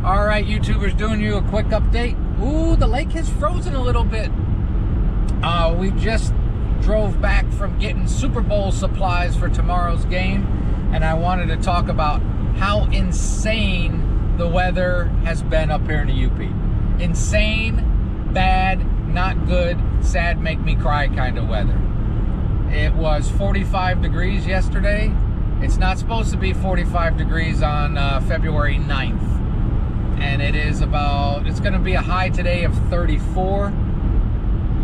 All right, YouTubers, doing you a quick update. Ooh, the lake has frozen a little bit. We just drove back from getting Super Bowl supplies for tomorrow's game, and I wanted to talk about how insane the weather has been up here in the UP. Insane, bad, not good, sad, make me cry kind of weather. It was 45 degrees yesterday. It's not supposed to be 45 degrees on February 9th. And it's going to be a high today of 34.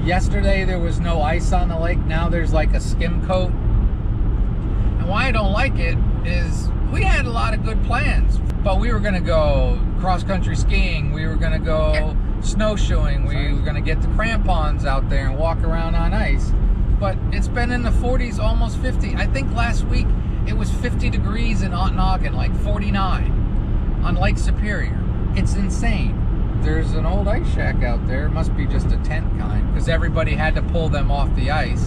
Yesterday there was no ice on the lake. Now there's like a skim coat. And why I don't like it is we had a lot of good plans. But we were going to go cross-country skiing. We were going to go snowshoeing. We were going to get the crampons out there and walk around on ice. But it's been in the 40s, almost 50. I think last week it was 50 degrees in Houghton, like 49 on Lake Superior. It's insane. There's an old ice shack out there. It must be just a tent kind, because everybody had to pull them off the ice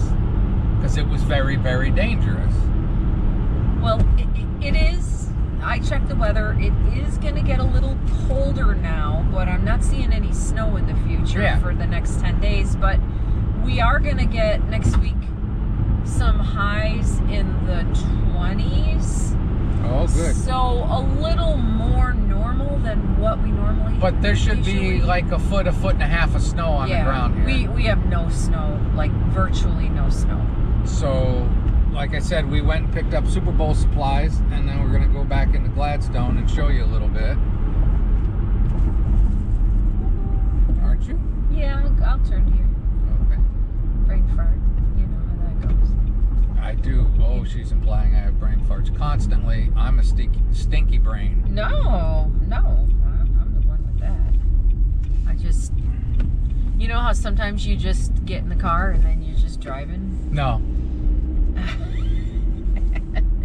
because it was very, very dangerous. Well, it is. I checked the weather. It is going to get a little colder now, but I'm not seeing any snow in the future for the next 10 days. But we are going to get next week some highs in the 20s. Oh, good. So a little more normal than what we normally. But there should be like a foot and a half of snow on the ground here. We have no snow, like virtually no snow. So, like I said, we went and picked up Super Bowl supplies, and then we're going to go back into Gladstone and show you a little bit. Aren't you? Yeah, I'll turn here. Okay. Brain fart. You know how that goes. I do. Oh, she's implying I have brain farts constantly. I'm a stinky brain. No. I'm the one with that. I just, you know how sometimes you just get in the car and then you're just driving? No.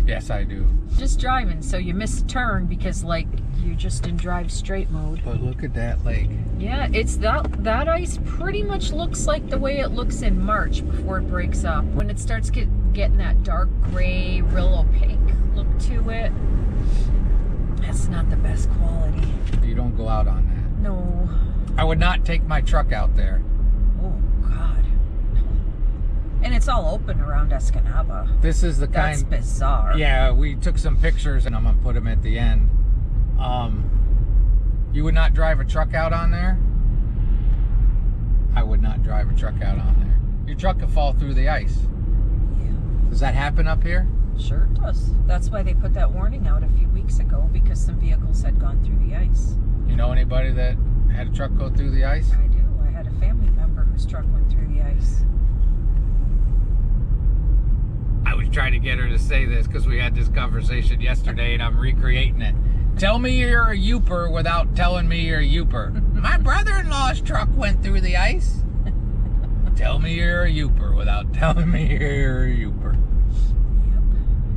Yes, I do. Just driving, so you miss a turn because, like, you're just in drive straight mode. But look at that lake. Yeah, it's that ice pretty much looks like the way it looks in March before it breaks up. When it starts getting that dark gray, real opaque look to it, that's not the best quality. You don't go out on that. No. I would not take my truck out there. Oh, God. And it's all open around Escanaba. This is the kind... That's bizarre. Yeah, we took some pictures, and I'm going to put them at the end. You would not drive a truck out on there? I would not drive a truck out on there. Your truck could fall through the ice. Yeah. Does that happen up here? Sure it does. That's why they put that warning out a few weeks ago, because some vehicles had gone through the ice. You know anybody that had a truck go through the ice? I do. I had a family member whose truck went through the ice. I was trying to get her to say this because we had this conversation yesterday and I'm recreating it. Tell me you're a Yooper without telling me you're a Yooper. My brother-in-law's truck went through the ice. Tell me you're a Yooper without telling me you're a Yooper. Yep,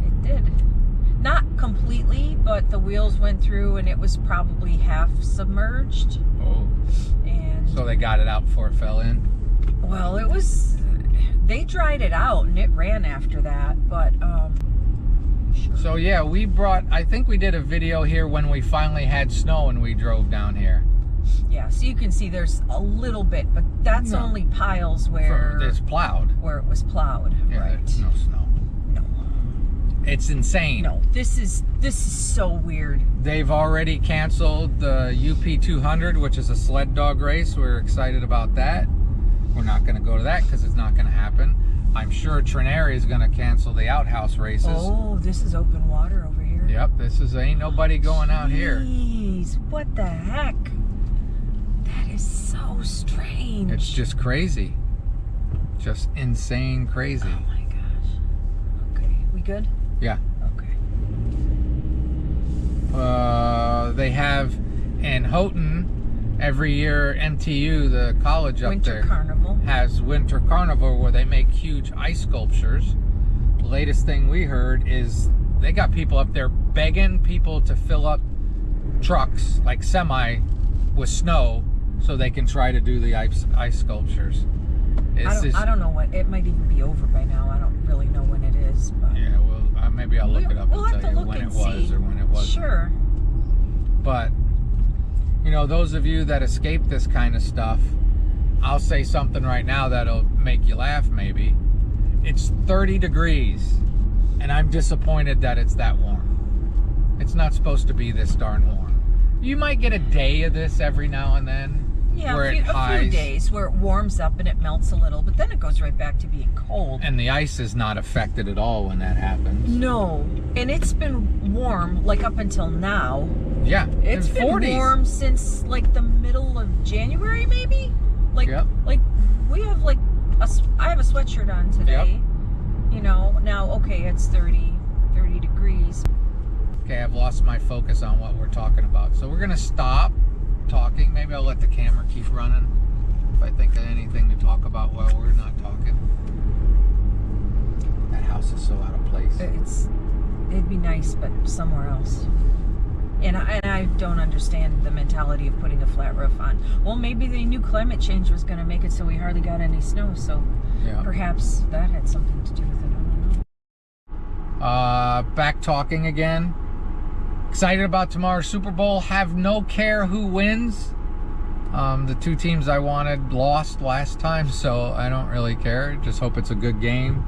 it did. Not completely, but the wheels went through and it was probably half submerged. Oh. And so they got it out before it fell in? Well, it was... They dried it out and it ran after that, but sure. So yeah, I think we did a video here when we finally had snow and we drove down here. Yeah, so you can see there's a little bit, but that's only piles where it's plowed. Where it was plowed, yeah, right? There's no snow. No. It's insane. No, this is so weird. They've already canceled the UP 200, which is a sled dog race. We're excited about that. We're not going to go to that because it's not going to happen. I'm sure Trinary is going to cancel the outhouse races. Oh, this is open water over here. Yep, ain't nobody going out here. Jeez, what the heck? That is so strange. It's just crazy. Just insane crazy. Oh my gosh. Okay, we good? Yeah. Okay. They have in Houghton, every year MTU, the college up there, has Winter Carnival where they make huge ice sculptures. The latest thing we heard is they got people up there begging people to fill up trucks, like semi, with snow so they can try to do the ice sculptures. I don't know what, it might even be over by now. I don't really know when it is. But yeah, well, maybe I'll look it up and tell you when it was or when it wasn't. Sure. But You know, those of you that escape this kind of stuff, I'll say something right now that'll make you laugh maybe. It's 30 degrees, and I'm disappointed that it's that warm. It's not supposed to be this darn warm. You might get a day of this every now and then. Yeah, where a few days where it warms up and it melts a little, but then it goes right back to being cold. And the ice is not affected at all when that happens. No, and it's been warm like up until now. Yeah, it's been 40s. Warm since like the middle of January, maybe. Like, like we have like I have a sweatshirt on today. Yep. You know, now okay, it's 30 degrees. Okay, I've lost my focus on what we're talking about, so we're gonna stop talking. Maybe I'll let the camera keep running if I think of anything to talk about while we're not talking. That house is so out of place. It'd be nice, but somewhere else. And I don't understand the mentality of putting a flat roof on. Well, maybe they knew climate change was going to make it so we hardly got any snow, so perhaps that had something to do with it. I don't know. Back talking again. Excited about tomorrow's Super Bowl. Have no care who wins. The two teams I wanted lost last time, so I don't really care. Just hope it's a good game.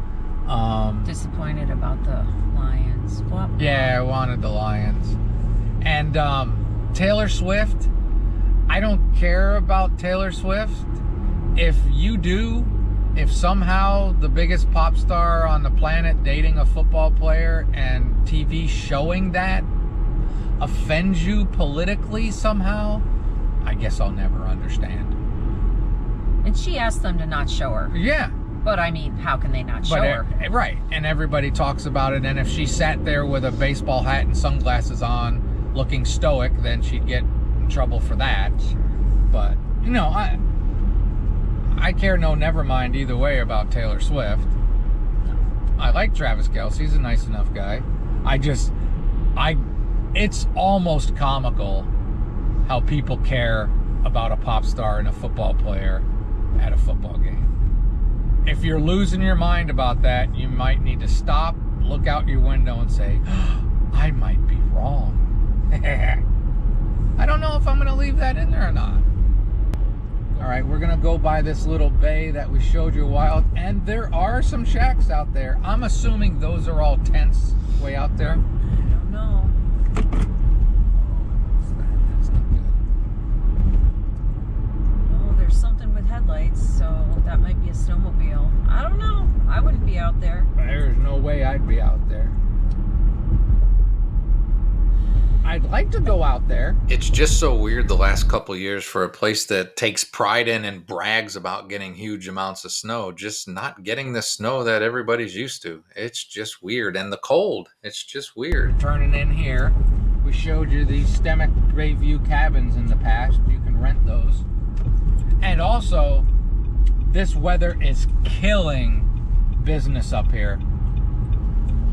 Disappointed about the Lions. Yeah, I wanted the Lions. And Taylor Swift, I don't care about Taylor Swift. If you do, if somehow the biggest pop star on the planet dating a football player and TV showing that offends you politically somehow, I guess I'll never understand. And she asked them to not show her. Yeah. But I mean, how can they not show her? Right. And everybody talks about it. And if she sat there with a baseball hat and sunglasses on, looking stoic, then she'd get in trouble for that. But, you know, I care never mind either way about Taylor Swift. I like Travis Kelce. He's a nice enough guy. It's almost comical how people care about a pop star and a football player at a football game. If you're losing your mind about that, you might need to stop, look out your window and say, I might be wrong. I don't know if I'm going to leave that in there or not. All right, we're going to go by this little bay that we showed you a while, and there are some shacks out there. I'm assuming those are all tents way out there. I don't know. That's not good. Oh, there's something with headlights, so that might be a snowmobile. I don't know. I wouldn't be out there. There's no way I'd be out there. I'd like to go out there. It's just so weird the last couple of years for a place that takes pride in and brags about getting huge amounts of snow, just not getting the snow that everybody's used to. It's just weird. And the cold, it's just weird. Turning in here, we showed you these Stemmick Bayview cabins in the past. You can rent those. And also, this weather is killing business up here.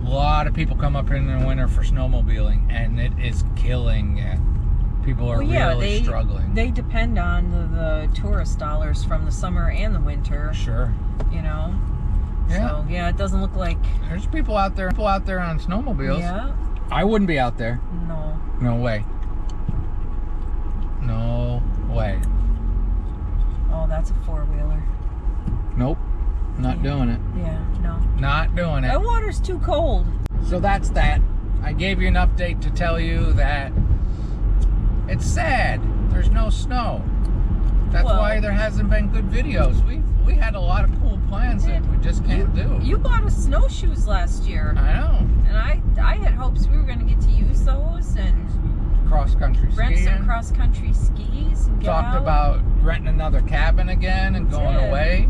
A lot of people come up in the winter for snowmobiling, and it is killing it. People are really struggling. They depend on the tourist dollars from the summer and the winter. Sure. You know? Yeah. So, yeah, it doesn't look like... There's people out there on snowmobiles. Yeah. I wouldn't be out there. No. No way. No way. Oh, that's a four-wheeler. Nope. Not doing it. Yeah, no. Not doing it. That water's too cold. So that's that. I gave you an update to tell you that it's sad. There's no snow. That's why there hasn't been good videos. We had a lot of cool plans that we just can't do. You bought us snowshoes last year. I know. And I had hopes we were going to get to use those and cross-country skiing. Rent some cross-country skis and get Talked about renting another cabin again and going away.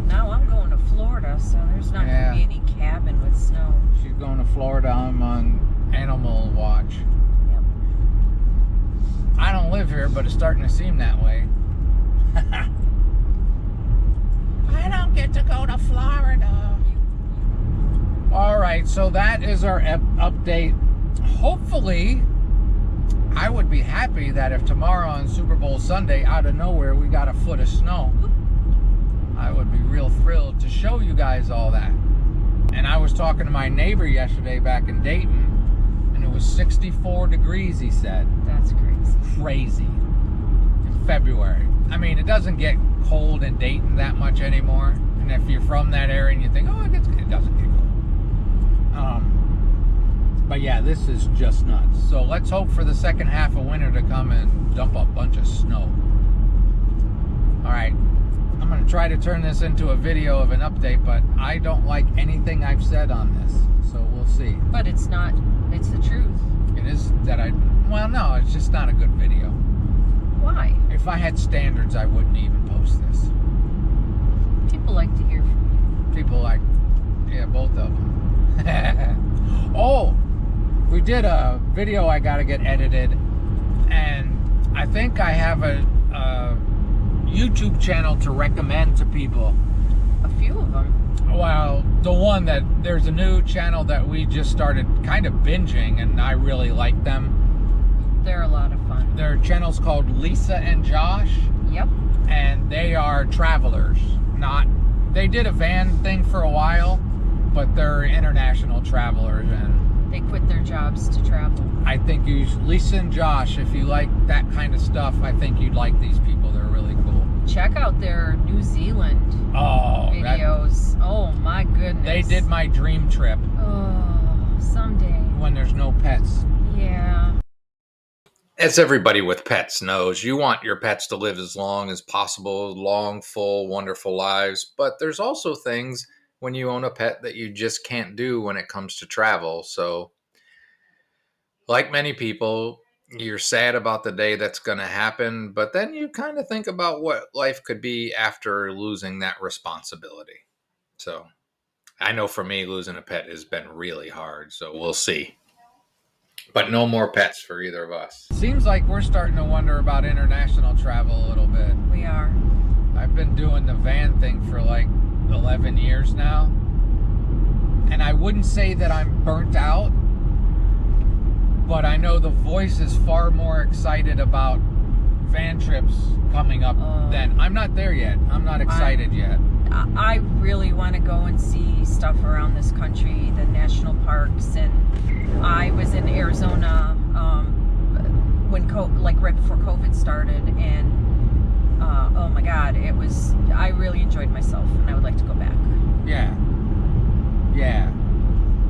Now I'm going to Florida, so there's not going to be any cabin with snow. She's going to Florida. I'm on animal watch. Yep. I don't live here, but it's starting to seem that way. I don't get to go to Florida. All right, so that is our update. Hopefully, I would be happy that if tomorrow on Super Bowl Sunday, out of nowhere, we got a foot of snow. I would be real thrilled to show you guys all that. And I was talking to my neighbor yesterday back in Dayton, and it was 64 degrees, he said. That's crazy. crazy in February. I mean, it doesn't get cold in Dayton that much anymore. And if you're from that area and you think, oh, it doesn't get cold. But yeah, this is just nuts. So let's hope for the second half of winter to come and dump a bunch of snow. All right, I'm going to try to turn this into a video of an update, but I don't like anything I've said on this. So we'll see. But it's not. It's the truth. It is that well, no, it's just not a good video. Why? If I had standards, I wouldn't even post this. People like to hear from you. People like, yeah, both of them. Oh, we did a video I got to get edited, and I think I have a YouTube channel to recommend to people. A few of them. Well, the one that there's a new channel that we just started kind of binging, and I really like them. They're a lot of fun. Their channel's called Lisa and Josh. Yep. And they are travelers. They did a van thing for a while, but they're international travelers, and they quit their jobs to travel. I think Lisa and Josh, if you like that kind of stuff, I think you'd like these people. They're really cool. Check out their New Zealand videos. Oh my goodness. They did my dream trip. Oh, someday. When there's no pets. Yeah. As everybody with pets knows, you want your pets to live as long as possible, long, full, wonderful lives. But there's also things when you own a pet that you just can't do when it comes to travel. So, like many people, you're sad about the day that's going to happen, but then you kind of think about what life could be after losing that responsibility. So, I know for me, losing a pet has been really hard, so we'll see. But no more pets for either of us. Seems like we're starting to wonder about international travel a little bit. We are. I've been doing the van thing for like 11 years now. And I wouldn't say that I'm burnt out, but I know the voice is far more excited about van trips coming up than... I'm not there yet. I'm not excited yet. I really want to go and see stuff around this country, the national parks, and I was in Arizona when right before COVID started, and oh my God, I really enjoyed myself, and I would like to go back. Yeah.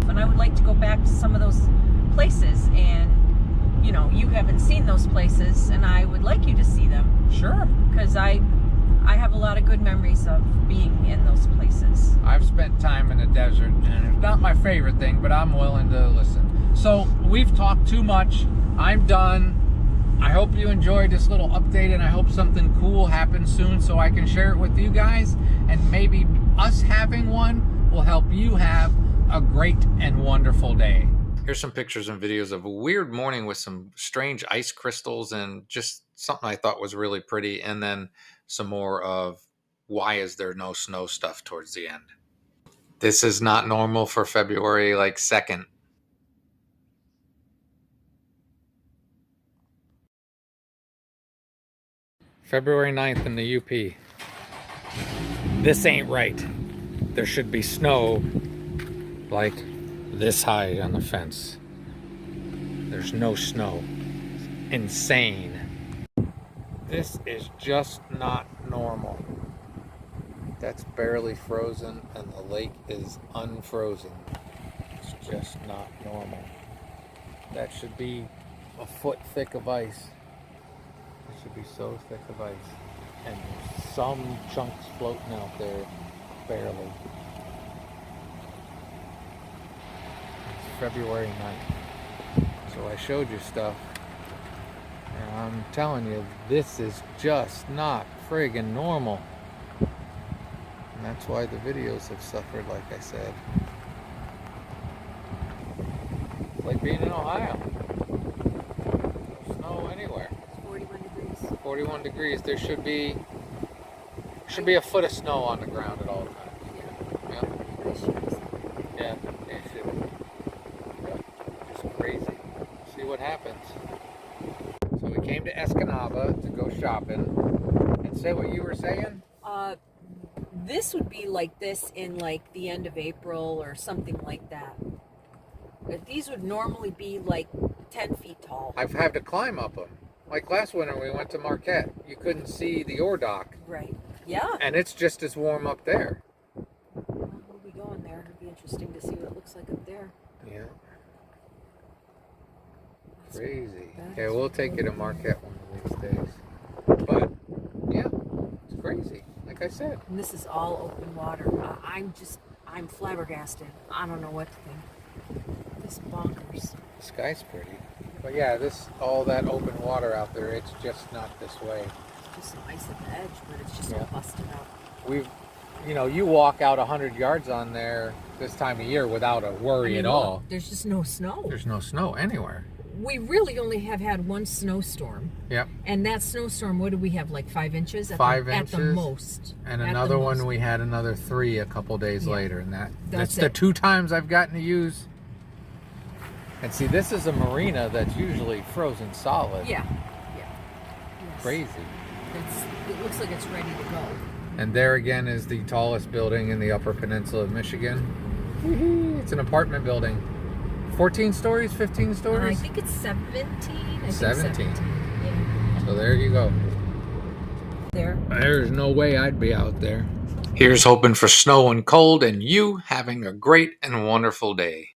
And I would like to go back to some of those places, and you haven't seen those places, and I would like you to see them. Sure. Because I have a lot of good memories of being in those places. I've spent time in the desert, and it's not my favorite thing, but I'm willing to listen. So we've talked too much. I'm done. I hope you enjoyed this little update, and I hope something cool happens soon so I can share it with you guys, and maybe us having one will help you have a great and wonderful day. Here's some pictures and videos of a weird morning with some strange ice crystals and just something I thought was really pretty, and then some more of why is there no snow stuff towards the end. This is not normal for February 2nd. February 9th in the UP. This ain't right. There should be snow like this high on the fence. There's no snow. Insane. This is just not normal. That's barely frozen, and the lake is unfrozen. It's just not normal. That should be a foot thick of ice. It should be so thick of ice. And some chunks floating out there, barely. It's February 9th. So I showed you stuff. And I'm telling you, this is just not friggin' normal. And that's why the videos have suffered, like I said. It's like being in Ohio. No snow anywhere. It's 41 degrees. 41 degrees. There should be a foot of snow on the ground at all times. Yeah. Yeah, it should. Yeah. Just crazy. See what happens. So we came to Escanaba to go shopping. And say what you were saying? This would be like this in the end of April or something like that. These would normally be 10 feet tall. I've had to climb up them. Like last winter we went to Marquette. You couldn't see the ore dock. Right. Yeah. And it's just as warm up there. Well, we'll be going there. It'll be interesting to see what it looks like up there. Yeah. Crazy. Okay, we'll take you to Marquette one of these days. But, yeah, it's crazy. Like I said. And this is all open water. I'm flabbergasted. I don't know what to think. This is bonkers. The sky's pretty. But yeah, all that open water out there, it's just not this way. Just some ice at the edge, but it's just all busted up. You walk out 100 yards on there this time of year without a worry at all. Look, there's just no snow. There's no snow anywhere. We really only have had one snowstorm. Yep. And that snowstorm, what did we have, like 5 inches? 5 inches. At the most. And another one, we had another 3 a couple days later. And that's the 2 times I've gotten to use. And see, this is a marina that's usually frozen solid. Yeah. Yes. Crazy. It looks like it's ready to go. And there again is the tallest building in the Upper Peninsula of Michigan. It's an apartment building. 14 stories, 15 stories? I think it's 17. 17. Yeah. So there you go. There's no way I'd be out there. Here's hoping for snow and cold and you having a great and wonderful day.